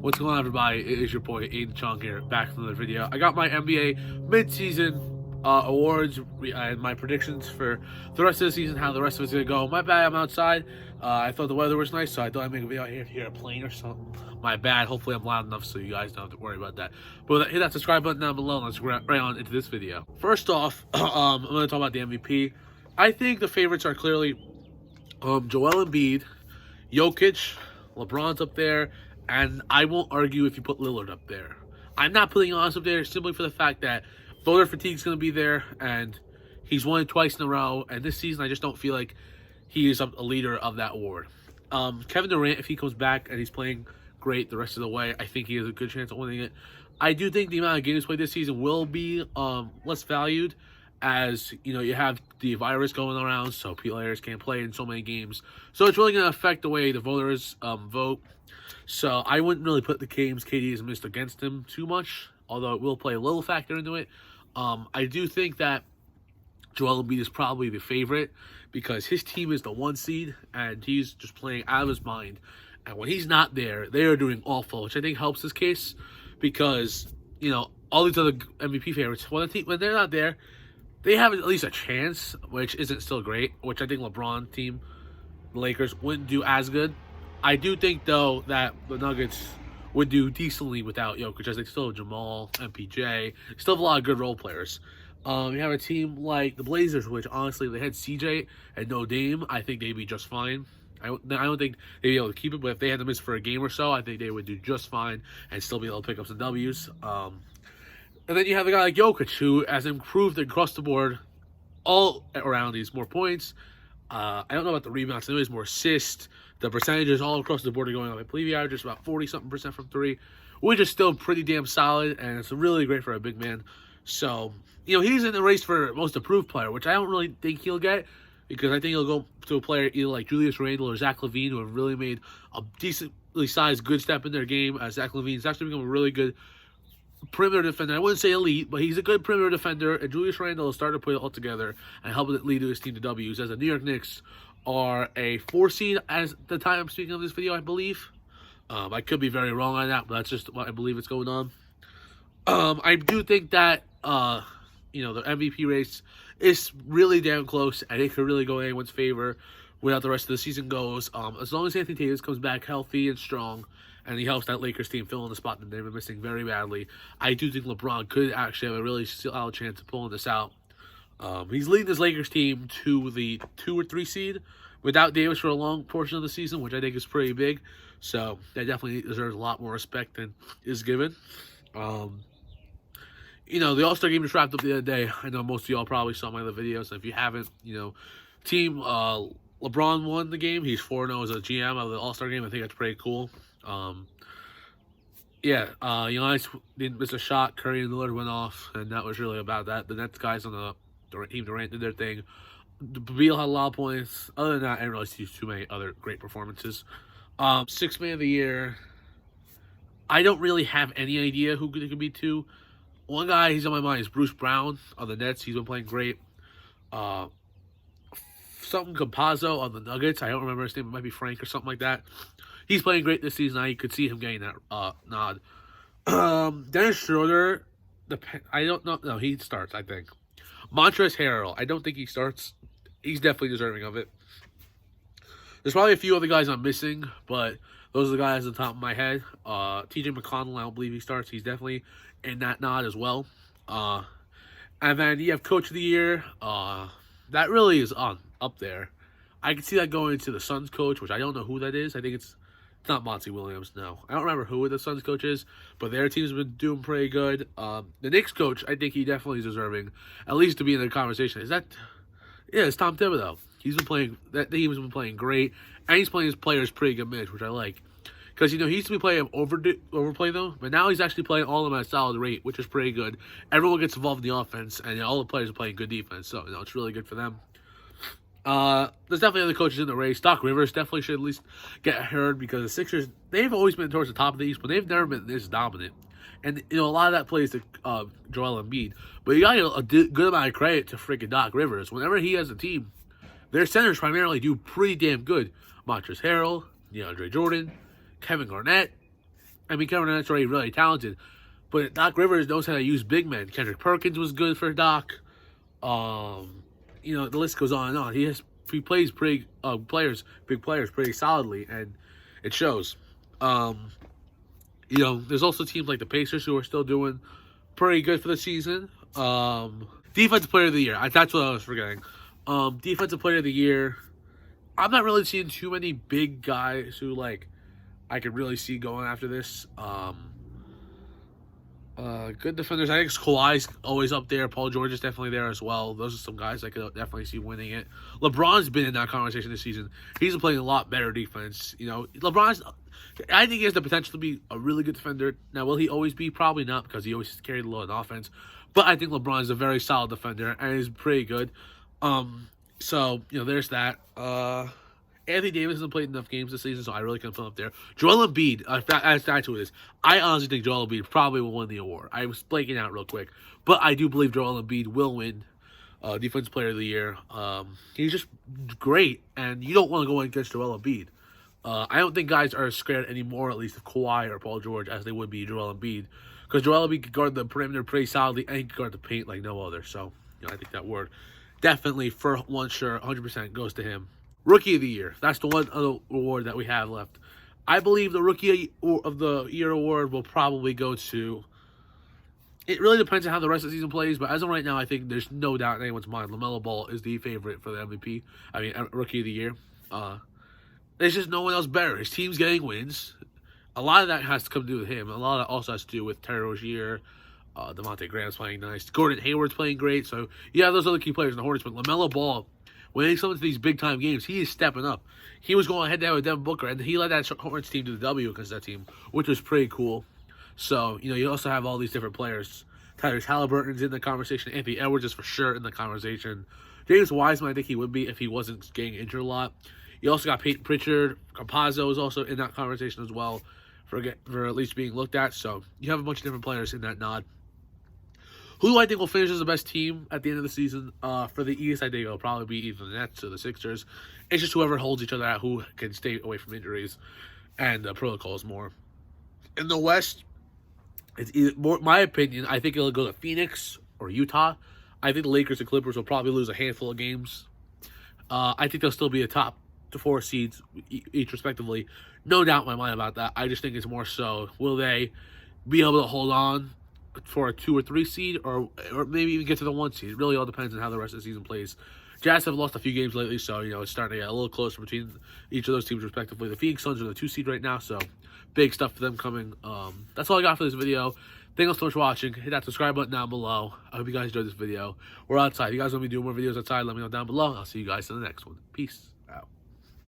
What's going on, everybody? It is your boy Aiden Chong here, back with another video. I got my NBA mid-season awards and my predictions for the rest of the season, how the rest of it's gonna go. My bad, I'm outside. I thought the weather was nice, so I thought I'd make a video out here to hear a plane or something. My bad. Hopefully, I'm loud enough so you guys don't have to worry about that. But hit that subscribe button down below, and let's get right on into this video. First off, I'm gonna talk about the MVP. I think the favorites are clearly Joel Embiid, Jokic, LeBron's up there. And I won't argue if you put Lillard up there. I'm not putting Giannis up there simply for the fact that voter fatigue is going to be there, and he's won it twice in a row. And this season, I just don't feel like he is a leader of that award. Kevin Durant, if he comes back and he's playing great the rest of the way, I think he has a good chance of winning it. I do think the amount of games played this season will be less valued, as you have the virus going around, so players can't play in so many games. So it's really going to affect the way the voters vote. So I wouldn't really put the games KD has missed against him too much, although it will play a little factor into it. I do think that Joel Embiid is probably the favorite because his team is the 1 seed, and he's just playing out of his mind. And when he's not there, they are doing awful, which I think helps his case because, all these other MVP favorites, when they're not there, they have at least a chance, which isn't still great, which I think LeBron team, the Lakers, wouldn't do as good. I do think, though, that the Nuggets would do decently without Jokic, as they still have Jamal, MPJ, still have a lot of good role players. You have a team like the Blazers, which, honestly, if they had CJ and no Dame, I think they'd be just fine. I don't think they'd be able to keep it, but if they had to miss for a game or so, I think they would do just fine and still be able to pick up some W's. And then you have a guy like Jokic, who has improved across the board all around. He's more points. I don't know about the rebounds. Anyways, more assists. The percentages all across the board are going up. I believe he averages about 40-something% from three, which is still pretty damn solid, and it's really great for a big man. So, he's in the race for most improved player, which I don't really think he'll get, because I think he'll go to a player either like Julius Randle or Zach LaVine, who have really made a decently sized good step in their game. Zach LaVine's actually become a really good perimeter defender. I wouldn't say elite, but he's a good perimeter defender, and Julius Randle is starting to put it all together and helping it lead his team to W's, as the New York Knicks are a 4 seed as the time I'm speaking of this video, I believe. I could be very wrong on that, but that's just what I believe is going on. I do think that the MVP race is really damn close, and it could really go in anyone's favor without the rest of the season goes. As long as Anthony Davis comes back healthy and strong, and he helps that Lakers team fill in the spot that they've been missing very badly, I do think LeBron could actually have a really solid chance of pulling this out. He's leading this Lakers team to the 2 or 3 seed without Davis for a long portion of the season, which I think is pretty big. So that definitely deserves a lot more respect than is given. The All-Star game just wrapped up the other day. I know most of y'all probably saw my other videos. If you haven't, team LeBron won the game. He's 4-0 as a GM of the All-Star game. I think that's pretty cool. Giannis didn't miss a shot. Curry and Lillard went off, and that was really about that. The Nets guys on the team, Durant, did their thing. Beal had a lot of points. Other than that, I didn't really see too many other great performances. 6th man of the year, I don't really have any idea who it could be to. One guy he's on my mind is Bruce Brown on the Nets. He's been playing great. Something Campazzo on the Nuggets. I don't remember his name. It might be Frank or something like that. He's playing great this season. I could see him getting that nod. Dennis Schroeder, I don't know. No, he starts, I think. Montrezl Harrell, I don't think he starts. He's definitely deserving of it. There's probably a few other guys I'm missing, but those are the guys on the top of my head. TJ McConnell, I don't believe he starts. He's definitely in that nod as well. And then you have Coach of the Year. That really is up there. I can see that going to the Suns coach, which I don't know who that is. I think it's not Monty Williams, no. I don't remember who the Suns coach is, but their team's been doing pretty good. The Knicks coach, I think he definitely is deserving, at least to be in the conversation. It's Tom Thibodeau. He's been playing, that team's been playing great, and he's playing his players pretty good minutes, which I like. Because, he used to be playing overplay them, but now he's actually playing all of them at a solid rate, which is pretty good. Everyone gets involved in the offense, and all the players are playing good defense, so, it's really good for them. There's definitely other coaches in the race. Doc Rivers definitely should at least get heard, because the Sixers, they've always been towards the top of the East, but they've never been this dominant. And, a lot of that plays to Joel Embiid. But you got a good amount of credit to freaking Doc Rivers. Whenever he has a team, their centers primarily do pretty damn good. Montrezl Harrell, DeAndre Jordan, Kevin Garnett, I mean, Kevin Durant's already really talented, but Doc Rivers knows how to use big men. Kendrick Perkins was good for Doc. The list goes on and on. He plays pretty big players, pretty solidly, and it shows. There's also teams like the Pacers who are still doing pretty good for the season. Defensive Player of the Year. That's what I was forgetting. Defensive Player of the Year. I'm not really seeing too many big guys who I could really see going after this. Good defenders. I think Kawhi's always up there. Paul George is definitely there as well. Those are some guys I could definitely see winning it. LeBron's been in that conversation this season. He's been playing a lot better defense. I think he has the potential to be a really good defender. Now, will he always be? Probably not, because he always carried a load in offense. But I think LeBron's a very solid defender and is pretty good. There's that. Anthony Davis hasn't played enough games this season, so I really can't put him up there. Joel Embiid, that's who it is. I honestly think Joel Embiid probably will win the award. I was blanking out real quick, but I do believe Joel Embiid will win Defensive Player of the Year. He's just great, and you don't want to go against Joel Embiid. I don't think guys are scared anymore, at least of Kawhi or Paul George, as they would be Joel Embiid, because Joel Embiid can guard the perimeter pretty solidly, and he can guard the paint like no other. So, I think that word definitely, for one sure, 100% goes to him. Rookie of the Year. That's the one other award that we have left. I believe the Rookie of the Year award will probably go to... It really depends on how the rest of the season plays, but as of right now, I think there's no doubt in anyone's mind LaMelo Ball is the favorite for the MVP. Rookie of the Year. There's just no one else better. His team's getting wins. A lot of that has to come to do with him. A lot of that also has to do with Terry Rozier. Devontae Graham's playing nice. Gordon Hayward's playing great. So, yeah, those other key players in the Hornets. But LaMelo Ball, when he comes to these big-time games, he is stepping up. He was going head-to-head with Devin Booker, and he led that Hornets team to the W against that team, which was pretty cool. So, you also have all these different players. Tyrese Halliburton's in the conversation. Anthony Edwards is for sure in the conversation. James Wiseman, I think he would be if he wasn't getting injured a lot. You also got Peyton Pritchard. Campazzo is also in that conversation as well for at least being looked at. So, you have a bunch of different players in that nod. Who do I think will finish as the best team at the end of the season? For the East, I think it'll probably be either the Nets or the Sixers. It's just whoever holds each other out, who can stay away from injuries and protocols more. In the West, it's either, my opinion, I think it'll go to Phoenix or Utah. I think the Lakers and Clippers will probably lose a handful of games. I think they'll still be a top 4 seeds each respectively. No doubt in my mind about that. I just think it's more so, will they be able to hold on for a 2 or 3 seed, or maybe even get to the 1 seed? It really all depends on how the rest of the season plays. Jazz have lost a few games lately, so it's starting to get a little closer between each of those teams respectively. The Phoenix Suns are the 2 seed right now, so big stuff for them coming. That's all I got for this video. Thank you so much for watching. Hit that subscribe button down below. I hope you guys enjoyed this video. We're outside. If you guys want me to do more videos outside, let me know down below. I'll see you guys in the next one. Peace out.